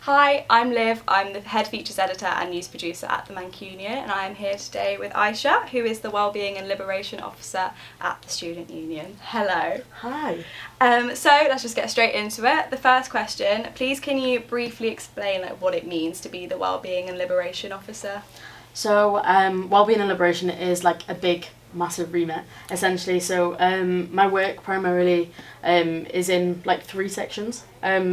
Hi, I'm Liv. I'm the head features editor and news producer at the Mancunion, and I am here today with Aisha, who is the Wellbeing and Liberation Officer at the Student Union. Hello. Hi. So let's just get straight into it. The first question, please can you briefly explain what it means to be the Wellbeing and Liberation Officer? So Wellbeing and Liberation is like a big, massive remit, essentially. So my work primarily is in like 3 sections.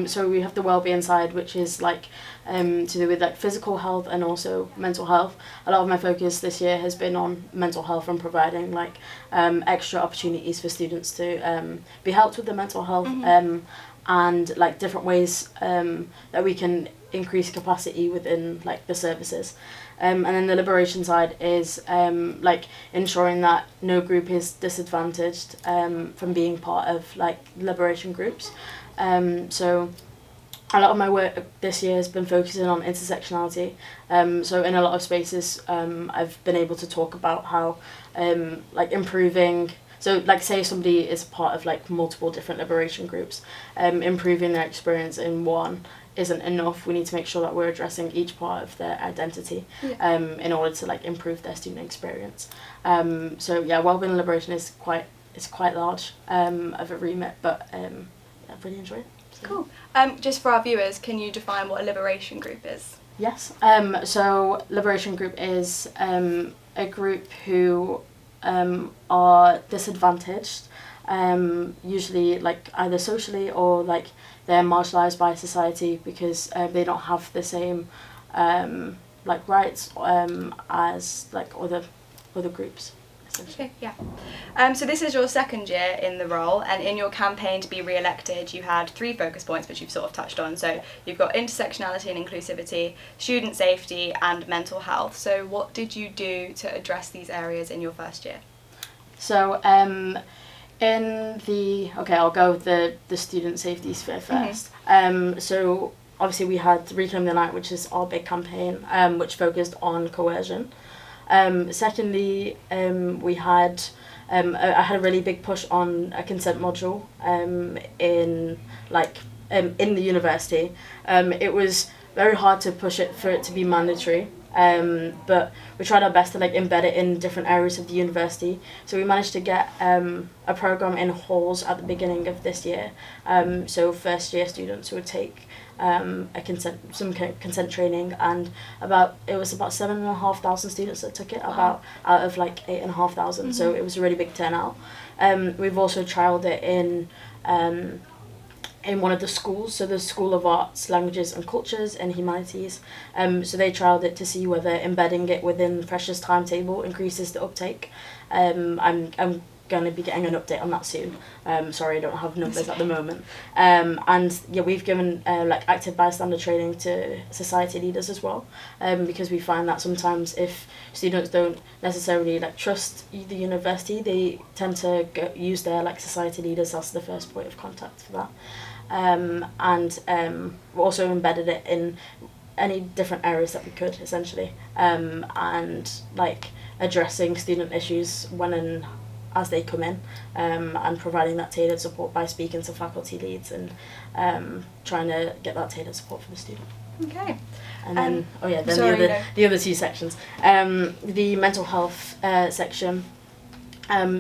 So we have the wellbeing side, which is like to do with like physical health and also mental health. A lot of my focus this year has been on mental health and providing like extra opportunities for students to be helped with their mental health, and like different ways that we can increase capacity within like the services. And then the liberation side is like ensuring that no group is disadvantaged from being part of like liberation groups. So a lot of my work this year has been focusing on intersectionality. So in a lot of spaces I've been able to talk about how like improving, so like say somebody is part of like multiple different liberation groups, improving their experience in one isn't enough. We need to make sure that we're addressing each part of their identity in order to like improve their student experience. So yeah, wellbeing and liberation is quite large of a remit, but I really enjoy it. So. Cool. Just for our viewers, can you define what a liberation group is? Yes. So liberation group is a group who are disadvantaged, usually like either socially or like they're marginalised by society because they don't have the same like rights as like other groups. Okay, yeah. So this is your second year in the role, and in your campaign to be re-elected you had 3 focus points which you've sort of touched on. So you've got intersectionality and inclusivity, student safety and mental health. So what did you do to address these areas in your first year? So I'll go with the student safety sphere first. So obviously we had Reclaim the Night, which is our big campaign, which focused on coercion. Secondly, we had I had a really big push on a consent module in the university. It was very hard to push it for it to be mandatory. But we tried our best to like embed it in different areas of the university. So we managed to get a program in halls at the beginning of this year. So first year students would take some consent training, and it was about 7,500 students that took it, out of like 8,500. So it was a really big turnout. We've also trialled it in one of the schools, so the School of Arts, Languages and Cultures and Humanities. So they trialled it to see whether embedding it within Freshers' timetable increases the uptake. I'm going to be getting an update on that soon. Sorry, I don't have numbers at the moment. And yeah, we've given like active bystander training to society leaders as well, because we find that sometimes if students don't necessarily like trust the university, they tend to use their like society leaders as the first point of contact for that. And we also embedded it in any different areas that we could, essentially, and like addressing student issues when and as they come in, and providing that tailored support by speaking to faculty leads and trying to get that tailored support for the student. Okay. And then the other 2 sections, the mental health section.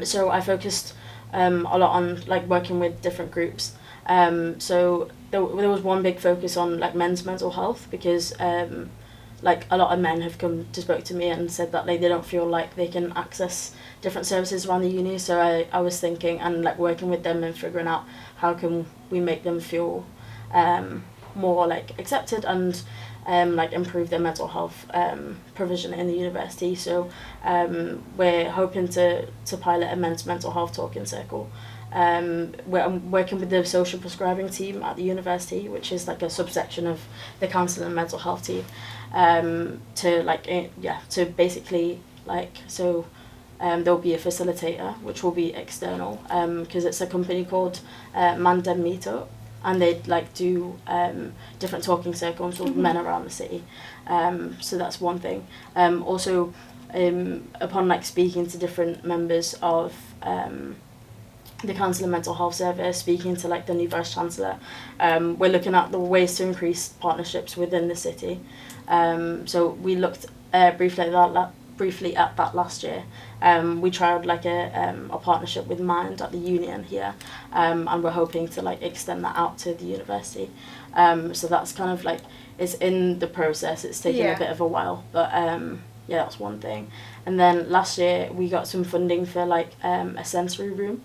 So I focused a lot on like working with different groups. So there was one big focus on like men's mental health, because like a lot of men have come to spoke to me and said that like they don't feel like they can access different services around the uni. So I was thinking and like working with them and figuring out how can we make them feel more like accepted and like improve their mental health provision in the university. So we're hoping to pilot a men's mental health talking circle. I'm working with the social prescribing team at the university, which is like a subsection of the counselling and mental health team, to basically like, so there'll be a facilitator which will be external, because it's a company called Mandem Meetup, and they like do different talking circles with men around the city. So that's one thing. Also, upon like speaking to different members of the Council of Mental Health Service, speaking to like the new Vice Chancellor. We're looking at the ways to increase partnerships within the city. So we looked briefly at that last year. We tried like a partnership with Mind at the Union here, and we're hoping to like extend that out to the university. So that's kind of like, it's in the process. It's taken a bit of a while, but yeah, that's one thing. And then last year we got some funding for like a sensory room.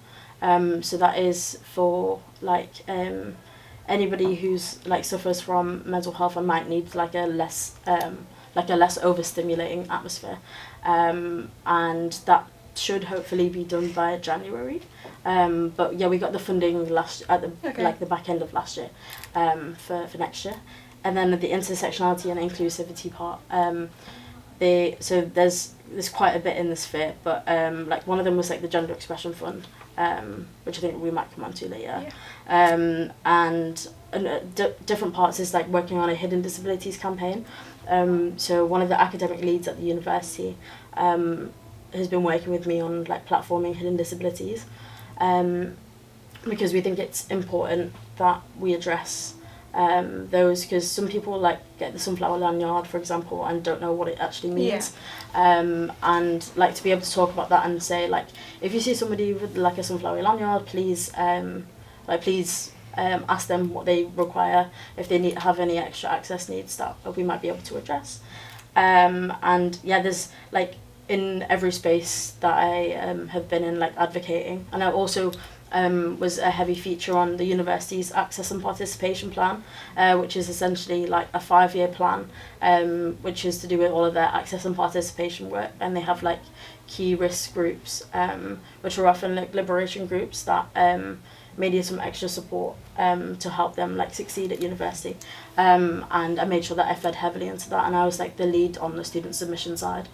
So that is for like anybody who's like suffers from mental health and might need like a less overstimulating atmosphere, and that should hopefully be done by January. But yeah, we got the funding like the back end of last year, for next year. And then the intersectionality and inclusivity part, so there's quite a bit in the sphere, but like one of them was like the Gender Expression Fund, which I think we might come on to later. And different parts is like working on a hidden disabilities campaign. So one of the academic leads at the university has been working with me on like platforming hidden disabilities, because we think it's important that we address those, because some people like get the sunflower lanyard, for example, and don't know what it actually means. And like to be able to talk about that and say like, if you see somebody with like a sunflower lanyard, please ask them what they require, if they have any extra access needs that we might be able to address. And yeah, there's like in every space that I have been in, like advocating, and I also was a heavy feature on the university's access and participation plan, which is essentially like a 5-year plan, which is to do with all of their access and participation work. And they have like key risk groups, which are often like liberation groups that may need some extra support to help them like succeed at university. And I made sure that I fed heavily into that, and I was like the lead on the student submission side.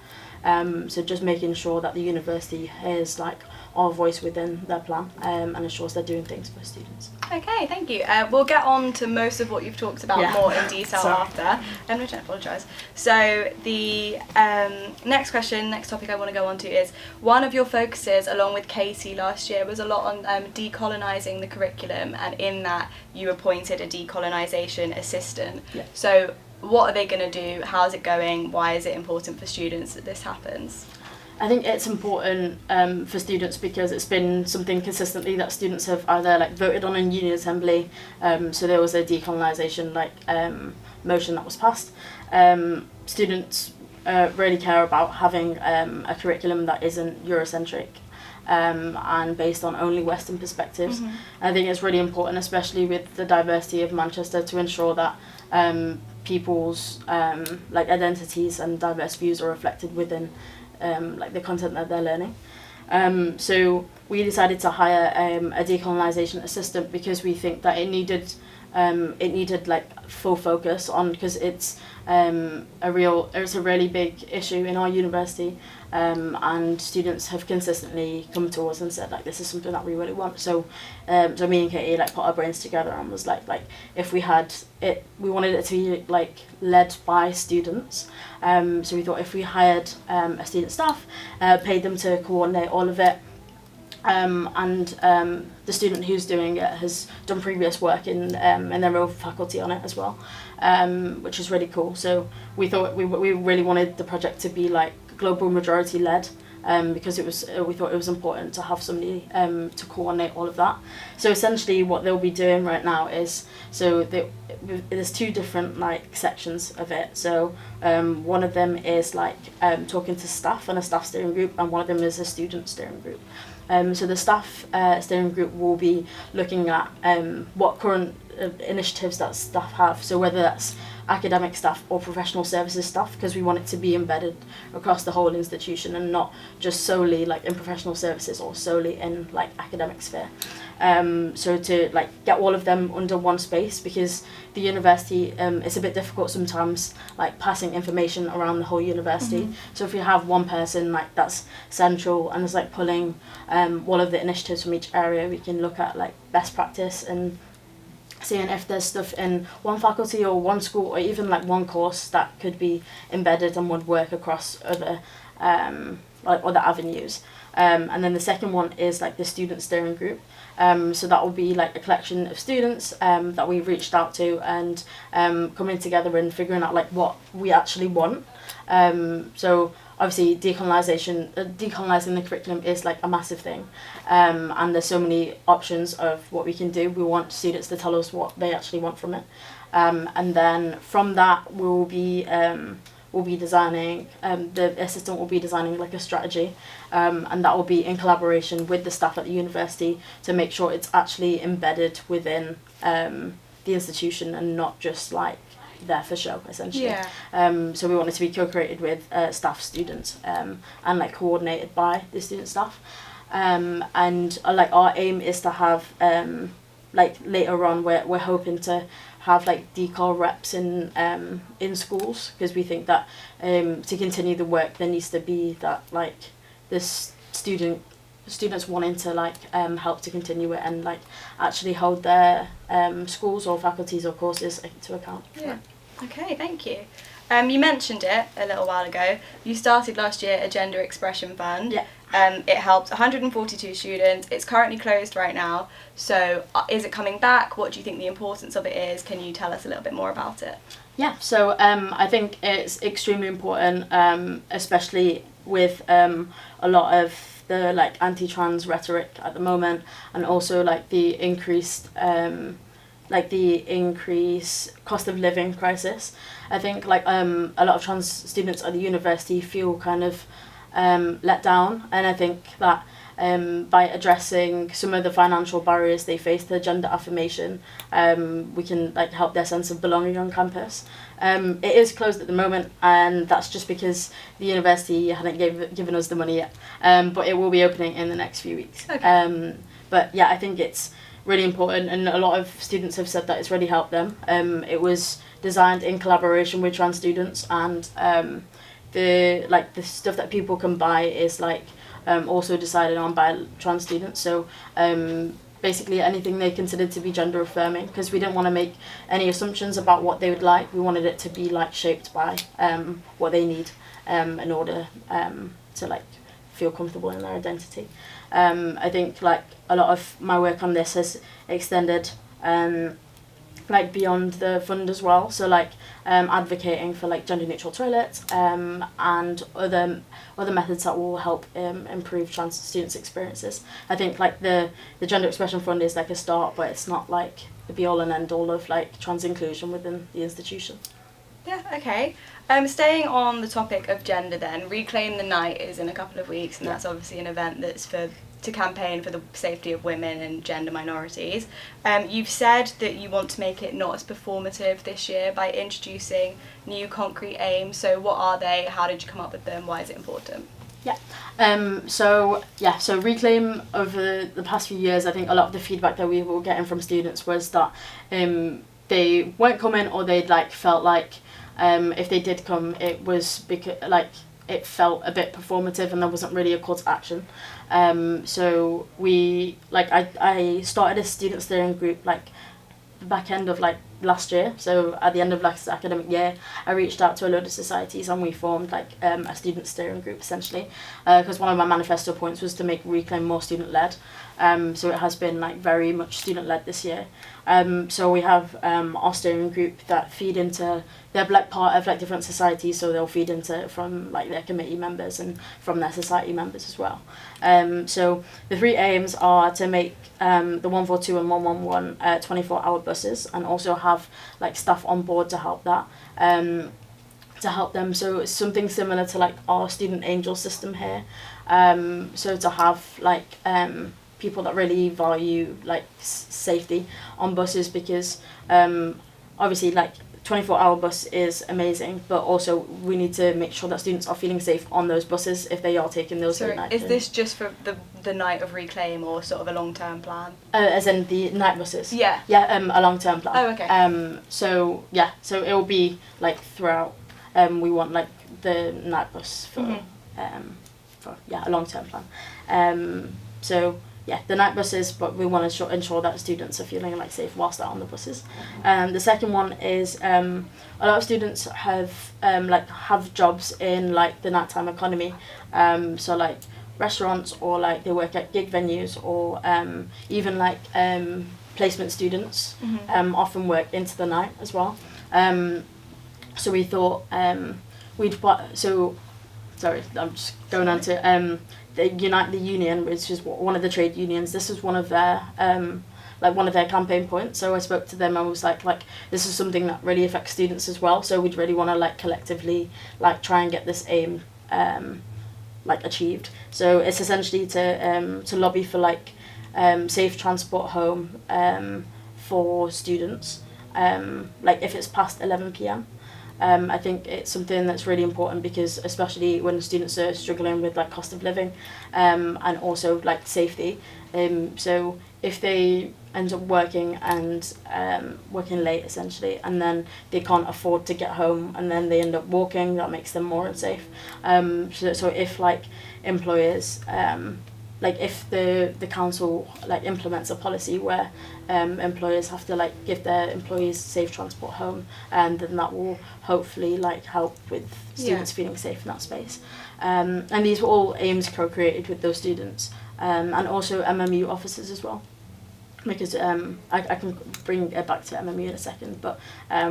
So just making sure that the university hears like our voice within their plan, and ensures they're doing things for students. Okay, thank you. We'll get on to most of what you've talked about more in detail after. I don't apologise. So the next topic I want to go on to is, one of your focuses, along with Katie last year, was a lot on decolonising the curriculum, and in that you appointed a decolonisation assistant. So what are they going to do? How's it going? Why is it important for students that this happens? I think it's important for students because it's been something consistently that students have either like voted on in Union Assembly. So there was a decolonisation motion that was passed. Students really care about having a curriculum that isn't Eurocentric and based on only Western perspectives. I think it's really important, especially with the diversity of Manchester, to ensure that people's like identities and diverse views are reflected within like the content that they're learning. So we decided to hire a decolonisation assistant because we think that it needed like full focus on, because it's a really big issue in our university, and students have consistently come to us and said like, this is something that we really want. So so me and Katie like put our brains together and was like if we had it, we wanted it to be like led by students. So we thought if we hired a student staff, paid them to coordinate all of it, and the student who's doing it has done previous work in their own faculty on it as well, which is really cool. So we thought we really wanted the project to be like global majority led, because we thought it was important to have somebody to coordinate all of that. So essentially what they'll be doing right now is, there's 2 different like sections of it. So one of them is like talking to staff and a staff steering group, and one of them is a student steering group. So the staff steering group will be looking at what current initiatives that staff have, so whether that's academic staff or professional services staff, because we want it to be embedded across the whole institution and not just solely like in professional services or solely in like academic sphere. So to like get all of them under one space, because the university, it's a bit difficult sometimes like passing information around the whole university. So if you have one person like that's central and is like pulling all of the initiatives from each area, we can look at like best practice and seeing if there's stuff in one faculty or one school or even like one course that could be embedded and would work across other like other avenues. And then the second one is like the student steering group. So that will be like a collection of students that we reached out to and coming together and figuring out like what we actually want. So obviously decolonizing the curriculum is like a massive thing, and there's so many options of what we can do. We want students to tell us what they actually want from it, and then from that we'll be designing, the assistant will be designing like a strategy, and that will be in collaboration with the staff at the university to make sure it's actually embedded within the institution and not just like there for show, essentially. Yeah. So we want it to be co-created with staff, students, and like coordinated by the student staff. And like our aim is to have like later on we're hoping to have like decol reps in schools, because we think that to continue the work there needs to be that like this students wanting to like help to continue it and like actually hold their schools or faculties or courses to account. Yeah. Okay, thank you. You mentioned it a little while ago. You started last year a gender expression fund. Yeah. It helped 142 students. It's currently closed right now. So is it coming back? What do you think the importance of it is? Can you tell us a little bit more about it? Yeah, so I think it's extremely important, especially with a lot of the like anti-trans rhetoric at the moment, and also like the increased cost of living crisis. I think like a lot of trans students at the university feel kind of let down, and I think that by addressing some of the financial barriers they face to gender affirmation, we can like help their sense of belonging on campus. It is closed at the moment, and that's just because the university hadn't given us the money yet, but it will be opening in the next few weeks. Okay. But yeah, I think it's really important, and a lot of students have said that it's really helped them. It was designed in collaboration with trans students, and the stuff that people can buy is like also decided on by trans students. So basically anything they considered to be gender affirming, because we didn't want to make any assumptions about what they would like. We wanted it to be like shaped by what they need in order to like feel comfortable in their identity. I think like a lot of my work on this has extended like beyond the fund as well, so like advocating for like gender neutral toilets and other methods that will help improve trans students' experiences. I think like the gender expression fund is like a start, but it's not like the be all and end all of like trans inclusion within the institution. Yeah, okay. Staying on the topic of gender then, Reclaim the Night is in a couple of weeks, and that's obviously an event that's to campaign for the safety of women and gender minorities. You've said that you want to make it not as performative this year by introducing new concrete aims. So what are they? How did you come up with them? Why is it important? Yeah. So Reclaim, over the past few years, I think a lot of the feedback that we were getting from students was that they weren't coming, or they'd like felt like if they did come, it was because like it felt a bit performative and there wasn't really a call to action. So we I started a student steering group like the back end of like last year. So at the end of last academic year, I reached out to a load of societies and we formed like a student steering group essentially, because one of my manifesto points was to make Reclaim more student led. So it has been like very much student led this year. So we have our steering group that feed into, they're like part of like different societies, so they'll feed into from like their committee members and from their society members as well. So the three aims are to make the 142 and 111 24-hour buses, and also have like staff on board to help that, to help them. So it's something similar to like our student angel system here. So to have like people that really value like safety on buses, because obviously like 24-hour bus is amazing, but also we need to make sure that students are feeling safe on those buses if they are taking those. So is this just for the night of Reclaim, or sort of a long-term plan? As in the night buses? Yeah. Yeah, a long-term plan. Oh, okay. So it will be like throughout. We want like the night bus for a long-term plan. So yeah, the night buses, but we want to ensure that students are feeling like safe whilst they're on the buses. The second one is a lot of students have jobs in like the nighttime economy, so like restaurants, or like they work at gig venues, or even like placement students often work into the night as well. So we thought sorry, I'm just going on to the Unite the Union, which is one of the trade unions. This was one of their one of their campaign points. So I spoke to them and was like this is something that really affects students as well. So we'd really want to like collectively like try and get this aim like achieved. So it's essentially to lobby for like safe transport home for students, like if it's past 11 p.m. I think it's something that's really important, because especially when students are struggling with like cost of living and also like safety. So if they end up working and working late essentially, and then they can't afford to get home, and then they end up walking, that makes them more unsafe. So if like employers like if the council like implements a policy where employers have to like give their employees safe transport home, and then that will hopefully like help with students feeling safe in that space. And these were all aims co-created with those students, and also MMU officers as well, because I can bring it back to MMU in a second, but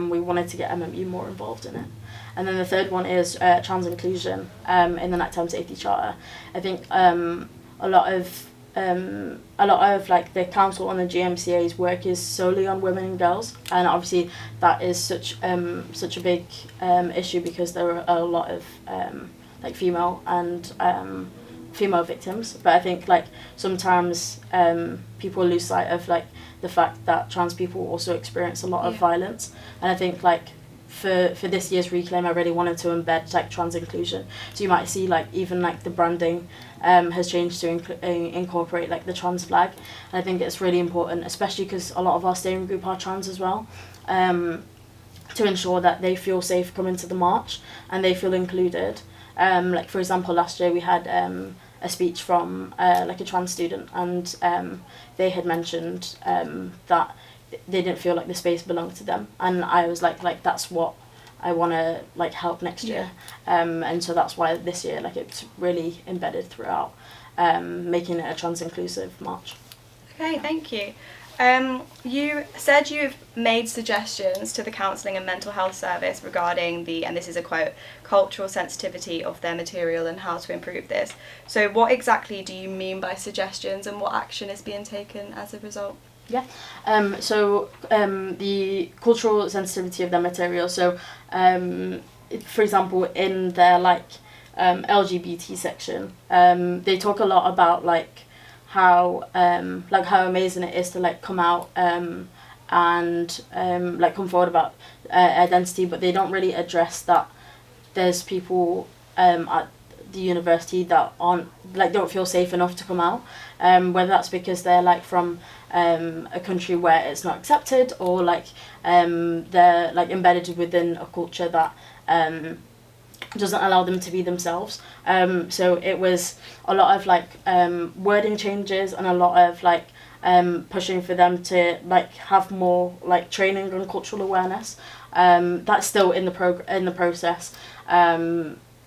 we wanted to get MMU more involved in it. And then the third one is trans inclusion in the Nighttime Safety Charter. I think a lot of like the council and the GMCA's work is solely on women and girls, and obviously that is such a big issue, because there are a lot of like female victims. But I think like sometimes people lose sight of like the fact that trans people also experience a lot of violence, and I think like for this year's Reclaim, I really wanted to embed like trans inclusion. So you might see like even like the branding has changed to incorporate like the trans flag. And I think it's really important, especially because a lot of our steering group are trans as well, to ensure that they feel safe coming to the march and they feel included. Like for example, last year we had a speech from like a trans student, and they had mentioned that they didn't feel like the space belonged to them, and I was like that's what I want to like help next year. And so that's why this year like it's really embedded throughout, making it a trans inclusive march. Okay, thank you. You said you've made suggestions to the Counselling and Mental Health Service regarding the, and this is a quote, cultural sensitivity of their material and how to improve this. So what exactly do you mean by suggestions, and what action is being taken as a result? Yeah, so the cultural sensitivity of their material, so for example in their like LGBT section, they talk a lot about like how amazing it is to like come out and like come forward about identity, but they don't really address that there's people at the university that don't feel safe enough to come out, whether that's because they're like from a country where it's not accepted, or like they're like embedded within a culture that doesn't allow them to be themselves. So it was a lot of like wording changes, and a lot of like pushing for them to like have more like training on cultural awareness. That's still in the process.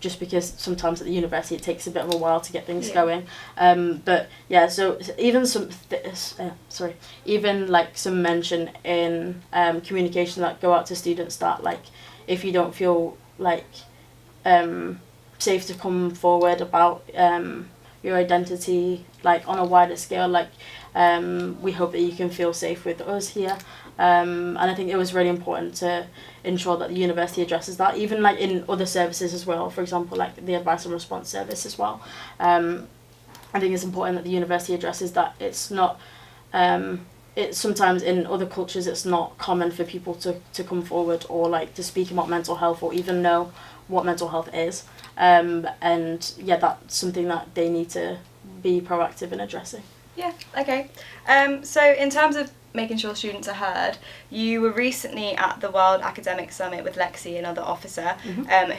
Just because sometimes at the university it takes a bit of a while to get things going. But yeah, so even even like some mention in communication that go out to students that like if you don't feel like safe to come forward about your identity like on a wider scale, like we hope that you can feel safe with us here. And I think it was really important to ensure that the university addresses that, even like in other services as well, for example like the advice and response service as well. I think it's important that the university addresses that it's not it's sometimes in other cultures it's not common for people to come forward or like to speak about mental health or even know what mental health is, and yeah, that's something that they need to be proactive in addressing. Yeah, okay. So in terms of making sure students are heard, you were recently at the World Academic Summit with Lexi, another officer,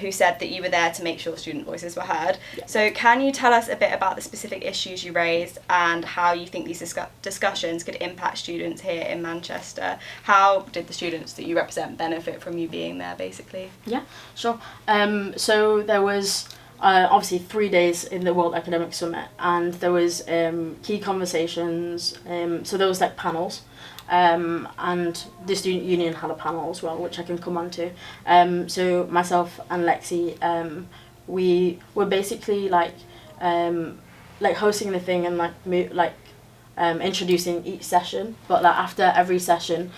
who said that you were there to make sure student voices were heard. Yeah. So can you tell us a bit about the specific issues you raised and how you think these discussions could impact students here in Manchester? How did the students that you represent benefit from you being there, basically? Yeah, sure. So there was obviously 3 days in the World Academic Summit, and there was key conversations, so there was like panels, and the student union had a panel as well, which I can come on to. So myself and Lexi, we were basically like hosting the thing and introducing each session, but like after every session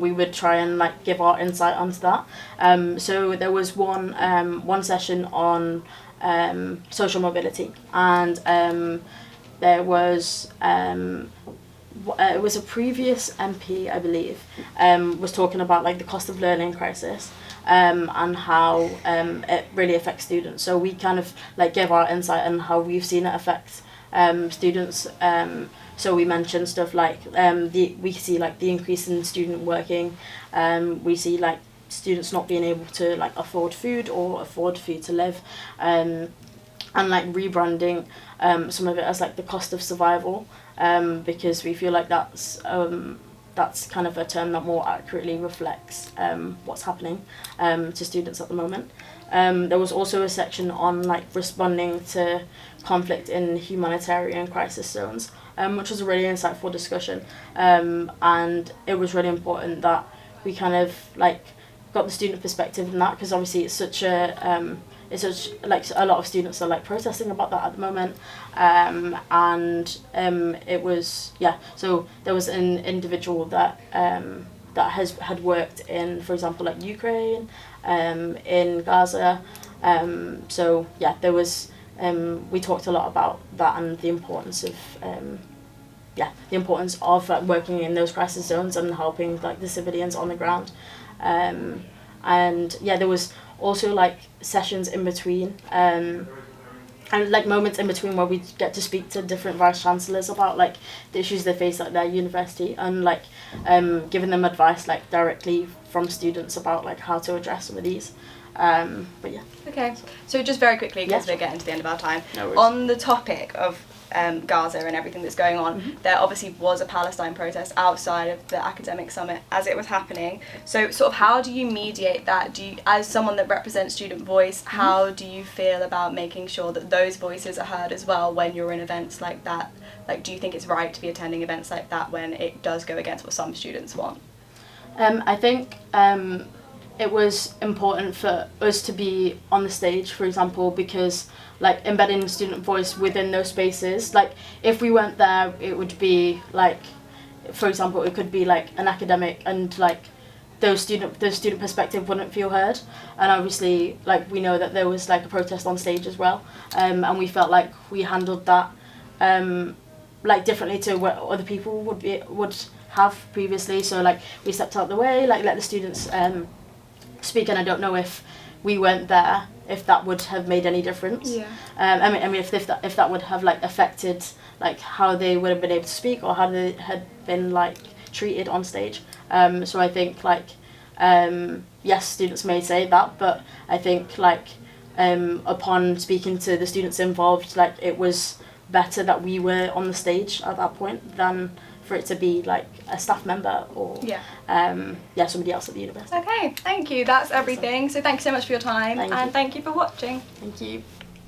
we would try and like give our insight onto that. So there was one session on social mobility, and there was it was a previous MP, I believe, was talking about like the cost of learning crisis, and how it really affects students. So we kind of like give our insight on how we've seen it affect students. So we mentioned stuff like we see like the increase in student working. We see like students not being able to like afford food or afford food to live, and like rebranding some of it as like the cost of survival, because we feel like that's kind of a term that more accurately reflects what's happening to students at the moment. There was also a section on like responding to conflict in humanitarian crisis zones, which was a really insightful discussion, and it was really important that we kind of like got the student perspective in that, because obviously it's such like a lot of students are like protesting about that at the moment, and it was so there was an individual that had worked in, for example, like Ukraine, in Gaza, so there was we talked a lot about that and the importance of working in those crisis zones and helping like the civilians on the ground, and there was also like sessions in between, and like moments in between where we get to speak to different vice chancellors about like the issues they face at their university, and like giving them advice like directly from students about like how to address some of these. But yeah. Okay, so just very quickly, because we're getting to the end of our time, on the topic of Gaza and everything that's going on, there obviously was a Palestine protest outside of the academic summit as it was happening. So sort of how do you mediate that? Do you, as someone that represents student voice, how do you feel about making sure that those voices are heard as well when you're in events like that? Like, do you think it's right to be attending events like that when it does go against what some students want? I think it was important for us to be on the stage, for example, because like embedding student voice within those spaces, like if we weren't there, it would be like, for example, it could be like an academic, and like the student perspective wouldn't feel heard. And obviously like we know that there was like a protest on stage as well, and we felt like we handled that like differently to what other people would have previously. So like we stepped out of the way, like let the students speak, and I don't know if we weren't there if that would have made any difference. I mean if that would have like affected like how they would have been able to speak or how they had been like treated on stage. So I think like yes, students may say that, but I think like upon speaking to the students involved, like it was better that we were on the stage at that point than for it to be like a staff member or somebody else at the university. Okay, thank you. That's everything. So thank you so much for your time, and thank you for watching. Thank you.